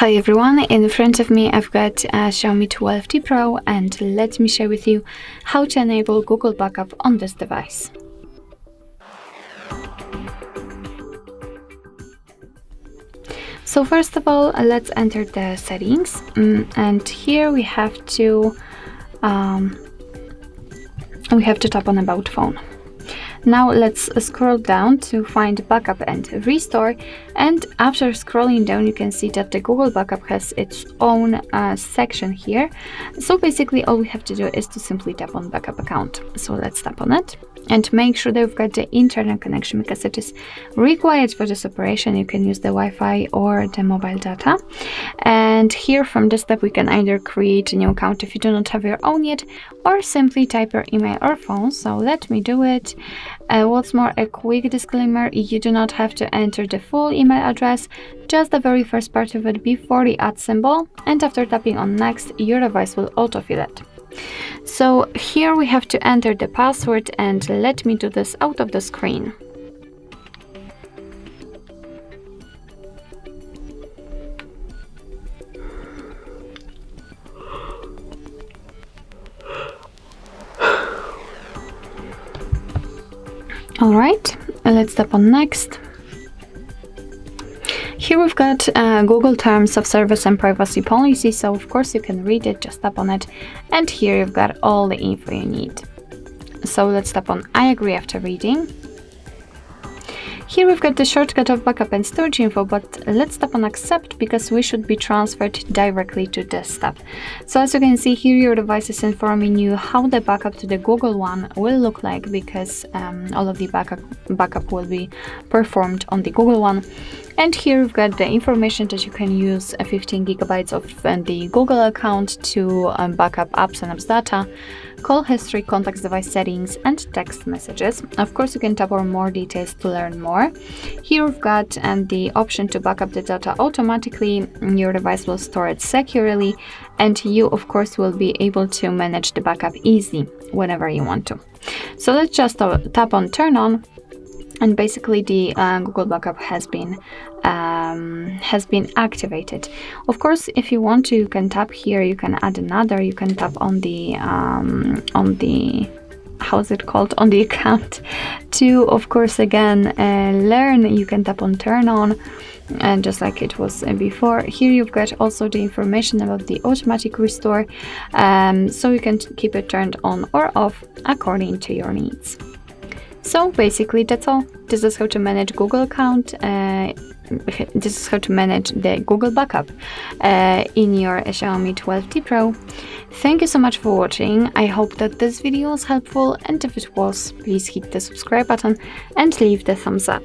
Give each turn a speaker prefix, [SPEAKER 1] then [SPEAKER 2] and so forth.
[SPEAKER 1] Hi everyone, in front of me I've got a Xiaomi 12T Pro, and let me share with you how to enable Google Backup on this device. So first of all, let's enter the settings, and here we have to tap on About Phone. Now let's scroll down to find Backup and Restore, and after scrolling down you can see that the Google Backup has its own section here. So basically all we have to do is to simply tap on Backup Account. So let's tap on it and make sure that we've got the internet connection because it is required for this operation. You can use the Wi-Fi or the mobile data. And here from this step we can either create a new account if you do not have your own yet, or simply type your email or phone. So let me do it. What's more, a quick disclaimer, you do not have to enter the full email address, just the very first part of it before the @ symbol, and after tapping on next your device will autofill it. So here we have to enter the password, and let me do this out of the screen. Alright, let's tap on next. Here we've got Google Terms of Service and Privacy Policy, so of course you can read it, just tap on it, and here you've got all the info you need. So let's tap on I agree after reading. Here we've got the shortcut of backup and storage info, but let's tap on accept because we should be transferred directly to desktop. So as you can see here, your device is informing you how the backup to the Google one will look like, because all of the backup will be performed on the Google one. And here we've got the information that you can use 15 gigabytes of the Google account to backup apps and apps data, call history, contacts, device settings, and text messages. Of course, you can tap on more details to learn more. Here we've got the option to backup the data automatically. Your device will store it securely, and you, of course, will be able to manage the backup easily whenever you want to. So let's just tap on Turn On. And basically the Google Backup has been activated. Of course, if you want to, you can tap here, you can add another, you can tap on the how's it called, on the account to, of course, again learn. You can tap on Turn On, and just like it was before. Here you've got also the information about the automatic restore, so you can keep it turned on or off according to your needs. So basically that's all. This is how to manage Google account. This is how to manage the Google Backup in your Xiaomi 12T Pro. Thank you so much for watching. I hope that this video was helpful, and if it was, please hit the subscribe button and leave the thumbs up.